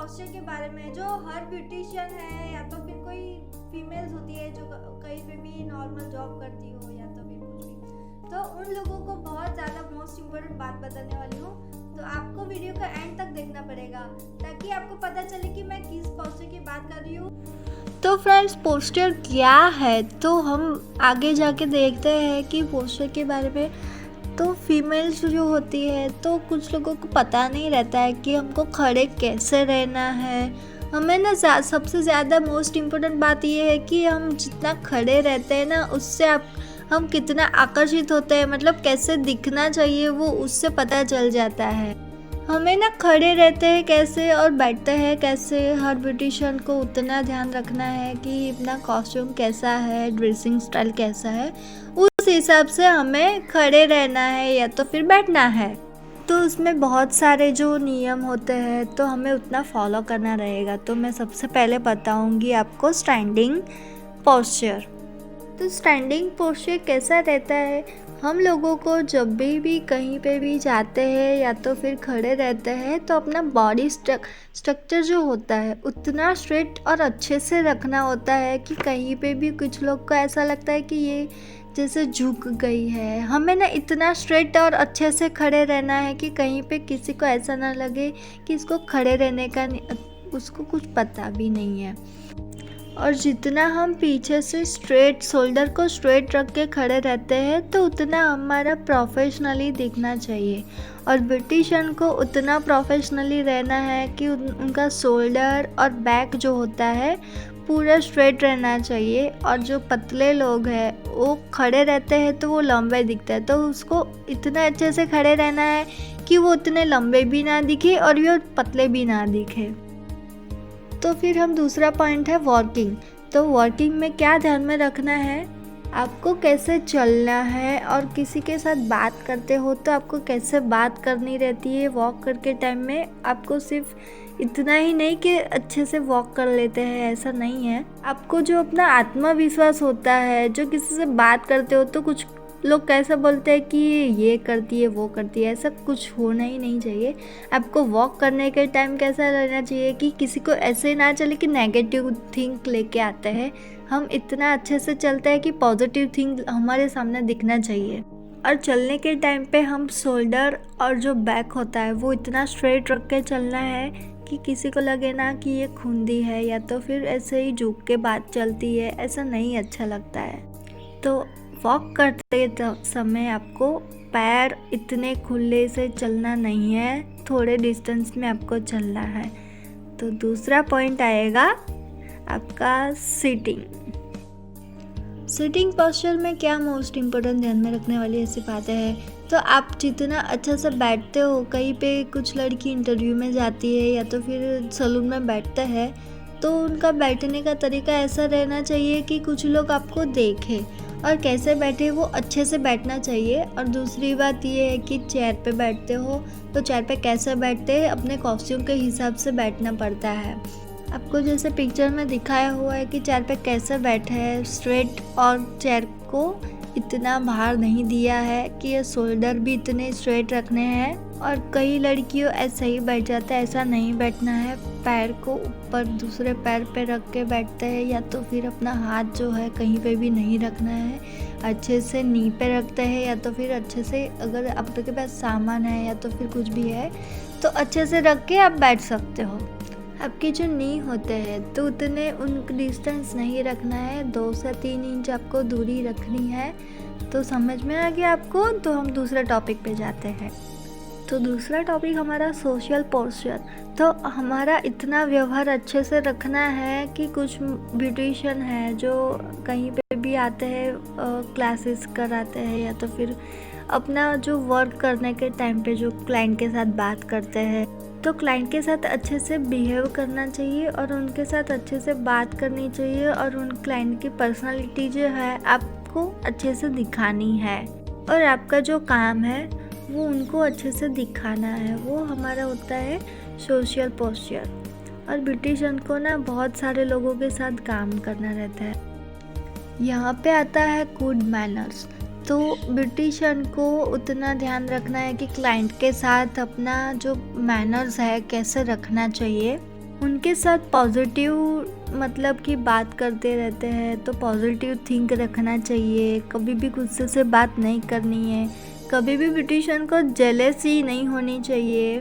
Posture के बारे में जो हर ब्यूटिशियन है या तो फिर कोई फीमेल्स होती है जो कहीं पे भी नॉर्मल जॉब करती हो या तो फिर कुछ भी, तो उन लोगों को बहुत ज़्यादा मोस्ट इम्पोर्टेंट बात बताने वाली हूँ। तो आपको वीडियो का एंड तक देखना पड़ेगा ताकि आपको पता चले कि मैं किस पोस्चर की बात कर रही हूँ। तो फ्रेंड्स, पोस्चर क्या है तो हम आगे जाके देखते हैं कि पोस्चर के बारे में। तो फीमेल्स जो होती है तो कुछ लोगों को पता नहीं रहता है कि हमको खड़े कैसे रहना है। हमें ना सबसे ज़्यादा मोस्ट इम्पोर्टेंट बात ये है कि हम जितना खड़े रहते हैं ना उससे हम कितना आकर्षित होते हैं, मतलब कैसे दिखना चाहिए वो उससे पता चल जाता है। हमें ना खड़े रहते हैं कैसे और बैठते हैं कैसे, हर ब्यूटिशियन को उतना ध्यान रखना है कि अपना कॉस्ट्यूम कैसा है, ड्रेसिंग स्टाइल कैसा है, उस हिसाब से हमें खड़े रहना है या तो फिर बैठना है। तो उसमें बहुत सारे जो नियम होते हैं तो हमें उतना फॉलो करना रहेगा। तो मैं सबसे पहले बताऊंगी आपको स्टैंडिंग पोस्चर। तो स्टैंडिंग पोस्चर कैसा रहता है, हम लोगों को जब भी कहीं पे भी जाते हैं या तो फिर खड़े रहते हैं तो अपना बॉडी स्ट्रक्चर जो होता है उतना स्ट्रेट और अच्छे से रखना होता है कि कहीं पे भी कुछ लोग को ऐसा लगता है कि ये जैसे झुक गई है। हमें ना इतना स्ट्रेट और अच्छे से खड़े रहना है कि कहीं पे किसी को ऐसा ना लगे कि इसको खड़े रहने का उसको कुछ पता भी नहीं है। और जितना हम पीछे से स्ट्रेट शोल्डर को स्ट्रेट रख के खड़े रहते हैं तो उतना हमारा प्रोफेशनली दिखना चाहिए। और ब्यूटिशियन को उतना प्रोफेशनली रहना है कि उनका शोल्डर और बैक जो होता है पूरा स्ट्रेट रहना चाहिए। और जो पतले लोग हैं वो खड़े रहते हैं तो वो लंबे दिखते हैं, तो उसको इतना अच्छे से खड़े रहना है कि वो उतने लंबे भी ना दिखे और ये पतले भी ना दिखे। तो फिर हम दूसरा पॉइंट है वॉकिंग। तो वॉकिंग में क्या ध्यान में रखना है, आपको कैसे चलना है और किसी के साथ बात करते हो तो आपको कैसे बात करनी रहती है। वॉक करके टाइम में आपको सिर्फ इतना ही नहीं कि अच्छे से वॉक कर लेते हैं, ऐसा नहीं है। आपको जो अपना आत्मविश्वास होता है, जो किसी से बात करते हो तो कुछ लोग कैसे बोलते हैं कि ये करती है वो करती है, ऐसा कुछ होना ही नहीं चाहिए। आपको वॉक करने के टाइम कैसा रहना चाहिए कि किसी को ऐसे ना चले कि नेगेटिव थिंक लेके आते हैं। हम इतना अच्छे से चलते हैं कि पॉजिटिव थिंक हमारे सामने दिखना चाहिए। और चलने के टाइम पे हम शोल्डर और जो बैक होता है वो इतना स्ट्रेट रख के चलना है कि किसी को लगे ना कि ये खुंदी है या तो फिर ऐसे ही झुक के बात चलती है, ऐसा नहीं अच्छा लगता है। तो वॉक करते समय आपको पैर इतने खुले से चलना नहीं है, थोड़े डिस्टेंस में आपको चलना है। तो दूसरा पॉइंट आएगा आपका सिटिंग पोस्चर में क्या मोस्ट इम्पोर्टेंट ध्यान में रखने वाली ऐसी बातें हैं। तो आप जितना अच्छा से बैठते हो, कहीं पे कुछ लड़की इंटरव्यू में जाती है या तो फिर सैलून में बैठते हैं तो उनका बैठने का तरीका ऐसा रहना चाहिए कि कुछ लोग आपको देखें और कैसे बैठे वो अच्छे से बैठना चाहिए। और दूसरी बात ये है कि चेयर पे बैठते हो तो चेयर पे कैसे बैठते हैं, अपने कॉस्ट्यूम के हिसाब से बैठना पड़ता है। आपको जैसे पिक्चर में दिखाया हुआ है कि चेयर पे कैसे बैठे हैं, स्ट्रेट, और चेयर को इतना भार नहीं दिया है कि ये शोल्डर भी इतने स्ट्रेट रखने हैं। और कई लड़कियों ऐसे ही बैठ जाते हैं, ऐसा नहीं बैठना है। पैर को ऊपर दूसरे पैर पे रख के बैठते हैं या तो फिर अपना हाथ जो है कहीं पे भी नहीं रखना है, अच्छे से नी पे रखते हैं या तो फिर अच्छे से अगर आपके पास सामान है या तो फिर कुछ भी है तो अच्छे से रख के आप बैठ सकते हो। आपकी जो नी होते हैं तो उतने उनका डिस्टेंस नहीं रखना है, 2 से 3 इंच आपको दूरी रखनी है। तो समझ में आ गया आपको। तो हम दूसरे टॉपिक पे जाते हैं। तो दूसरा टॉपिक हमारा सोशल पोस्चर। तो हमारा इतना व्यवहार अच्छे से रखना है कि कुछ ब्यूटिशियन है जो कहीं पे भी आते हैं, क्लासेस कराते हैं या तो फिर अपना जो वर्क करने के टाइम पे जो क्लाइंट के साथ बात करते हैं तो क्लाइंट के साथ अच्छे से बिहेव करना चाहिए और उनके साथ अच्छे से बात करनी चाहिए और उन क्लाइंट की पर्सनालिटी जो है आपको अच्छे से दिखानी है। और आपका जो काम है वो उनको अच्छे से दिखाना है, वो हमारा होता है सोशल पोस्चर। और ब्यूटिशियन को ना बहुत सारे लोगों के साथ काम करना रहता है। यहाँ पे आता है गुड मैनर्स। तो ब्यूटिशियन को उतना ध्यान रखना है कि क्लाइंट के साथ अपना जो मैनर्स है कैसे रखना चाहिए। उनके साथ पॉजिटिव मतलब कि बात करते रहते हैं, तो पॉजिटिव थिंक रखना चाहिए। कभी भी गुस्से से बात नहीं करनी है। कभी भी ब्यूटिशियन को जेलेसी नहीं होनी चाहिए।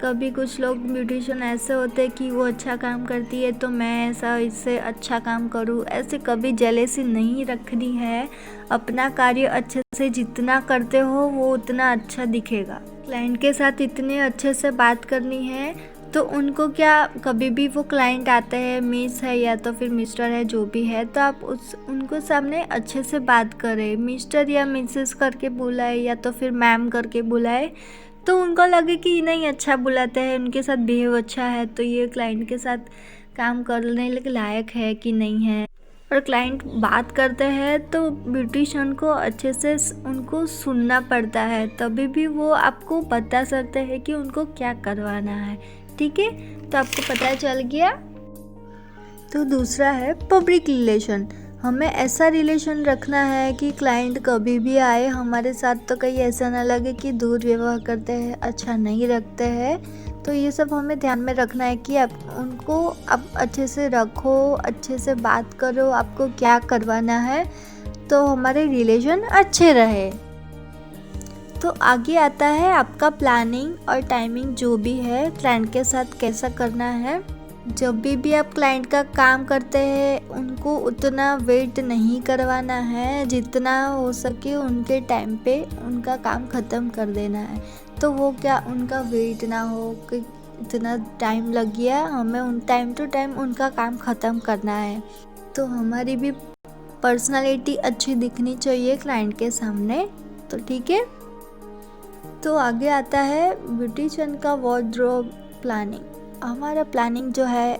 कभी कुछ लोग ब्यूटिशियन ऐसे होते हैं कि वो अच्छा काम करती है तो मैं ऐसा इससे अच्छा काम करूँ, ऐसे कभी जेलेसी नहीं रखनी है। अपना कार्य अच्छे से जितना करते हो वो उतना अच्छा दिखेगा। क्लाइंट के साथ इतने अच्छे से बात करनी है तो उनको क्या, कभी भी वो क्लाइंट आते हैं, मिस है या तो फिर मिस्टर है, जो भी है, तो आप उनको सामने अच्छे से बात करें। मिस्टर या मिसेस करके बुलाए या तो फिर मैम करके बुलाए, तो उनको लगे कि नहीं अच्छा बुलाते हैं, उनके साथ बिहेव अच्छा है, तो ये क्लाइंट के साथ काम करने के लायक है कि नहीं है। और क्लाइंट बात करते हैं तो ब्यूटिशियन को अच्छे से उनको सुनना पड़ता है, तभी भी वो आपको बता सकते हैं कि उनको क्या करवाना है। ठीक है, तो आपको पता चल गया। तो दूसरा है पब्लिक रिलेशन। हमें ऐसा रिलेशन रखना है कि क्लाइंट कभी भी आए हमारे साथ तो कहीं ऐसा ना लगे कि दूर व्यवहार करते हैं, अच्छा नहीं रखते हैं। तो ये सब हमें ध्यान में रखना है कि आप अच्छे से रखो, अच्छे से बात करो, आपको क्या करवाना है, तो हमारे रिलेशन अच्छे रहे। तो आगे आता है आपका प्लानिंग और टाइमिंग, जो भी है क्लाइंट के साथ कैसा करना है। जब भी आप क्लाइंट का काम करते हैं उनको उतना वेट नहीं करवाना है, जितना हो सके उनके टाइम पे उनका काम ख़त्म कर देना है। तो वो क्या, उनका वेट ना हो कि इतना टाइम लग गया, हमें उन टाइम टू टाइम उनका काम ख़त्म करना है। तो हमारी भी पर्सनालिटी अच्छी दिखनी चाहिए क्लाइंट के सामने। तो ठीक है, तो आगे आता है ब्यूटिशियन का वार्डरोब प्लानिंग। हमारा प्लानिंग जो है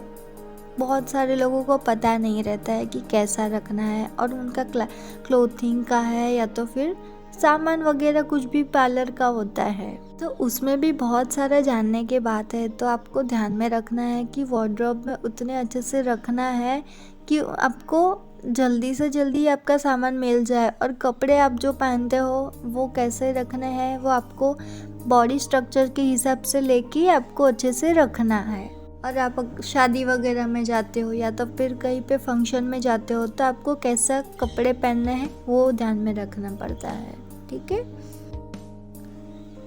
बहुत सारे लोगों को पता नहीं रहता है कि कैसा रखना है, और उनका क्लोथिंग का है या तो फिर सामान वगैरह कुछ भी पार्लर का होता है, तो उसमें भी बहुत सारा जानने के बात है। तो आपको ध्यान में रखना है कि वार्डरोब में उतने अच्छे से रखना है कि आपको जल्दी से जल्दी आपका सामान मिल जाए, और कपड़े आप जो पहनते हो वो कैसे रखने हैं वो आपको बॉडी स्ट्रक्चर के हिसाब से लेके आपको अच्छे से रखना है। और आप शादी वगैरह में जाते हो या तो फिर कहीं पे फंक्शन में जाते हो तो आपको कैसा कपड़े पहनने हैं वो ध्यान में रखना पड़ता है। ठीक है,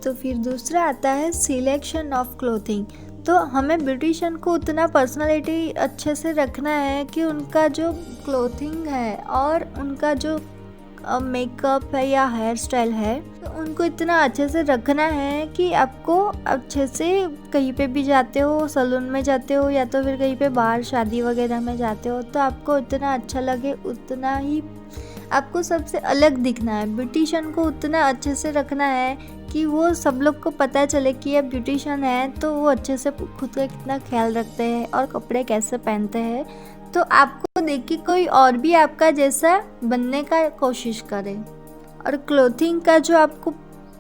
तो फिर दूसरा आता है सिलेक्शन ऑफ क्लोथिंग। तो हमें ब्यूटिशियन को उतना पर्सनालिटी अच्छे से रखना है कि उनका जो क्लोथिंग है और उनका जो मेकअप है या हेयर स्टाइल है, तो उनको इतना अच्छे से रखना है कि आपको अच्छे से कहीं पे भी जाते हो, सैलून में जाते हो या तो फिर कहीं पे बाहर शादी वगैरह में जाते हो, तो आपको इतना अच्छा लगे, उतना ही आपको सबसे अलग दिखना है। ब्यूटिशियन को उतना अच्छे से रखना है कि वो सब लोग को पता चले कि ये ब्यूटिशियन है, तो वो अच्छे से खुद का कितना ख्याल रखते हैं और कपड़े कैसे पहनते हैं, तो आपको देख के कोई और भी आपका जैसा बनने का कोशिश करे। और क्लोथिंग का जो आपको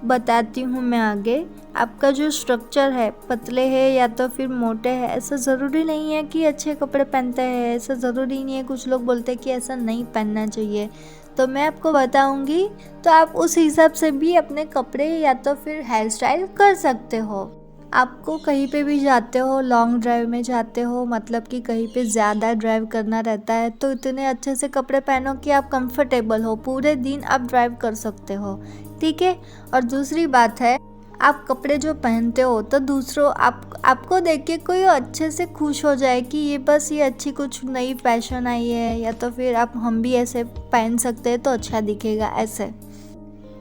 बताती हूँ मैं आगे, आपका जो स्ट्रक्चर है, पतले है या तो फिर मोटे है, ऐसा ज़रूरी नहीं है कि अच्छे कपड़े पहनते हैं, ऐसा ज़रूरी नहीं है। कुछ लोग बोलते हैं कि ऐसा नहीं पहनना चाहिए, तो मैं आपको बताऊंगी, तो आप उस हिसाब से भी अपने कपड़े या तो फिर हेयर स्टाइल कर सकते हो। आपको कहीं पे भी जाते हो, लॉन्ग ड्राइव में जाते हो, मतलब कि कहीं पे ज़्यादा ड्राइव करना रहता है, तो इतने अच्छे से कपड़े पहनो कि आप कंफर्टेबल हो, पूरे दिन आप ड्राइव कर सकते हो। ठीक है, और दूसरी बात है, आप कपड़े जो पहनते हो तो दूसरों आपको देख के कोई अच्छे से खुश हो जाए कि ये अच्छी कुछ नई फैशन आई है, या तो फिर हम भी ऐसे पहन सकते हैं तो अच्छा दिखेगा। ऐसे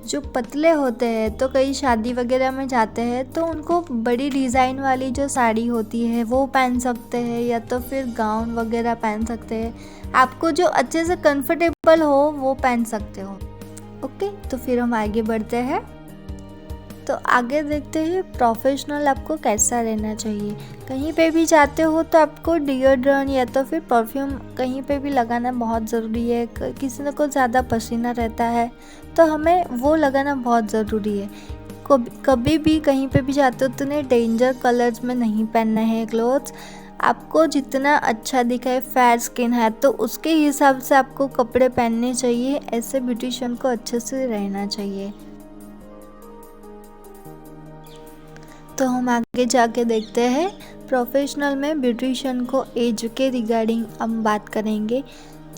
जो पतले होते हैं तो कई शादी वगैरह में जाते हैं तो उनको बड़ी डिज़ाइन वाली जो साड़ी होती है वो पहन सकते हैं, या तो फिर गाउन वगैरह पहन सकते हैं। आपको जो अच्छे से कंफर्टेबल हो वो पहन सकते हो। ओके, तो फिर हम आगे बढ़ते हैं। तो आगे देखते हैं प्रोफेशनल आपको कैसा रहना चाहिए। कहीं पे भी जाते हो तो आपको डिओड्रेंट या तो फिर परफ्यूम कहीं पे भी लगाना बहुत ज़रूरी है। किसी को ज़्यादा पसीना रहता है तो हमें वो लगाना बहुत ज़रूरी है। कभी भी कहीं पे भी जाते हो तो उतने डेंजर कलर्स में नहीं पहनना है क्लोथ्स। आपको जितना अच्छा दिखाए, फेयर स्किन है तो उसके हिसाब से आपको कपड़े पहनने चाहिए। ऐसे ब्यूटिशियन को अच्छे से रहना चाहिए। तो हम आगे जाके देखते हैं प्रोफेशनल में ब्यूटिशियन को एज के रिगार्डिंग हम बात करेंगे।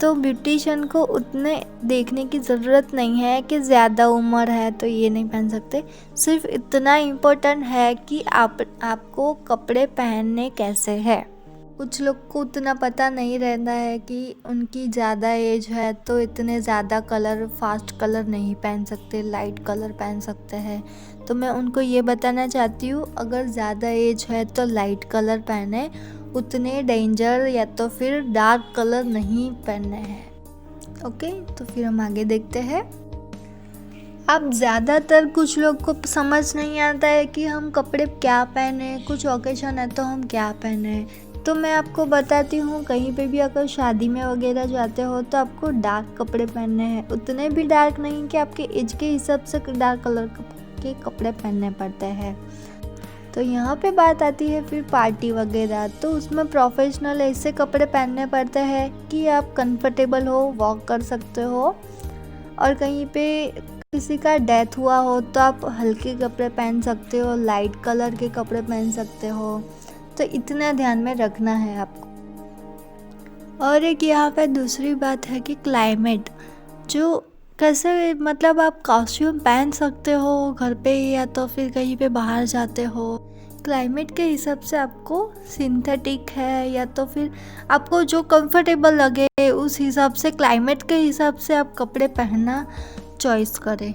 तो ब्यूटिशियन को उतने देखने की ज़रूरत नहीं है कि ज़्यादा उम्र है तो ये नहीं पहन सकते। सिर्फ इतना इम्पोर्टेंट है कि आपको कपड़े पहनने कैसे है। कुछ लोग को उतना पता नहीं रहता है कि उनकी ज़्यादा एज है तो इतने ज़्यादा कलर, फास्ट कलर नहीं पहन सकते, लाइट कलर पहन सकते हैं। तो मैं उनको ये बताना चाहती हूँ, अगर ज़्यादा एज है तो लाइट कलर पहने, उतने डेंजर या तो फिर डार्क कलर नहीं पहनने हैं। ओके, तो फिर हम आगे देखते हैं। अब ज़्यादातर कुछ लोग को समझ नहीं आता है कि हम कपड़े क्या पहने, कुछ ओकेशन है तो हम क्या पहने। तो मैं आपको बताती हूँ, कहीं पे भी अगर शादी में वगैरह जाते हो तो आपको डार्क कपड़े पहनने हैं। उतने भी डार्क नहीं कि आपके एज के हिसाब से डार्क कलर के कपड़े पहनने पड़ते हैं। तो यहाँ पे बात आती है फिर पार्टी वगैरह, तो उसमें प्रोफेशनल ऐसे कपड़े पहनने पड़ते हैं कि आप कंफर्टेबल हो, वॉक कर सकते हो। और कहीं पे किसी का डेथ हुआ हो तो आप हल्के कपड़े पहन सकते हो, लाइट कलर के कपड़े पहन सकते हो। तो इतना ध्यान में रखना है आपको। और एक यहाँ पे दूसरी बात है कि क्लाइमेट, जो कैसे मतलब आप कॉस्ट्यूम पहन सकते हो घर पे या तो फिर कहीं पे बाहर जाते हो, क्लाइमेट के हिसाब से आपको सिंथेटिक है या तो फिर आपको जो कंफर्टेबल लगे उस हिसाब से, क्लाइमेट के हिसाब से आप कपड़े पहनना चॉइस करें।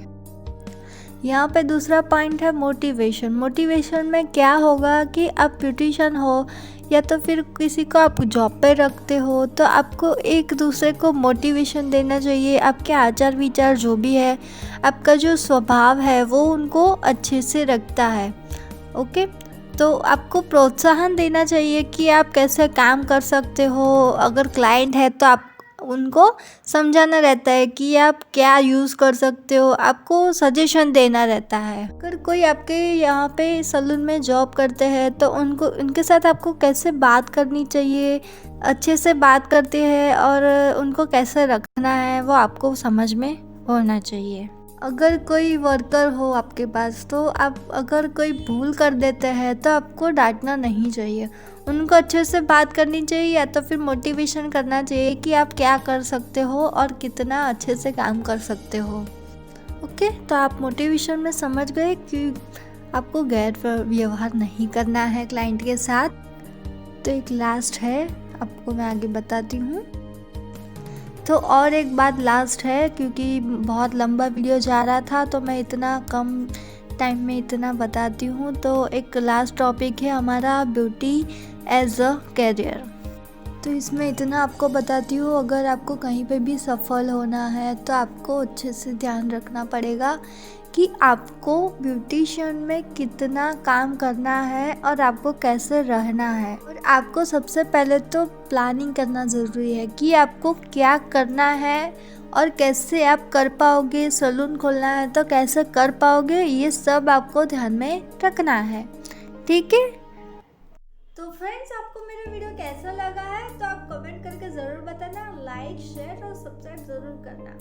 यहाँ पे दूसरा पॉइंट है मोटिवेशन। मोटिवेशन में क्या होगा कि आप ब्यूटिशियन हो या तो फिर किसी को आप जॉब पे रखते हो तो आपको एक दूसरे को मोटिवेशन देना चाहिए। आपके आचार विचार जो भी है, आपका जो स्वभाव है वो उनको अच्छे से रखता है। ओके, तो आपको प्रोत्साहन देना चाहिए कि आप कैसे काम कर सकते हो। अगर क्लाइंट है तो आप उनको समझाना रहता है कि आप क्या यूज़ कर सकते हो, आपको सजेशन देना रहता है। अगर कोई आपके यहाँ पे सैलून में जॉब करते हैं तो उनके साथ आपको कैसे बात करनी चाहिए, अच्छे से बात करते हैं और उनको कैसे रखना है वो आपको समझ में होना चाहिए। अगर कोई वर्कर हो आपके पास तो आप अगर कोई भूल कर देते हैं तो आपको डांटना नहीं चाहिए, उनको अच्छे से बात करनी चाहिए या तो फिर मोटिवेशन करना चाहिए कि आप क्या कर सकते हो और कितना अच्छे से काम कर सकते हो। ओके, तो आप मोटिवेशन में समझ गए कि आपको गैर व्यवहार नहीं करना है क्लाइंट के साथ। तो एक लास्ट है, आपको मैं आगे बताती हूँ। तो और एक बात लास्ट है, क्योंकि बहुत लंबा वीडियो जा रहा था तो मैं इतना कम टाइम में इतना बताती हूँ। तो एक लास्ट टॉपिक है हमारा, ब्यूटी एज अ कैरियर। तो इसमें इतना आपको बताती हूँ, अगर आपको कहीं पे भी सफल होना है तो आपको अच्छे से ध्यान रखना पड़ेगा कि आपको ब्यूटिशियन में कितना काम करना है और आपको कैसे रहना है। और आपको सबसे पहले तो प्लानिंग करना ज़रूरी है कि आपको क्या करना है और कैसे आप कर पाओगे। सैलून खोलना है तो कैसे कर पाओगे, ये सब आपको ध्यान में रखना है। ठीक है, तो फ्रेंड्स आपको मेरा वीडियो कैसा लगा है तो आप कमेंट करके ज़रूर बताना, लाइक, शेयर और सब्सक्राइब ज़रूर करना।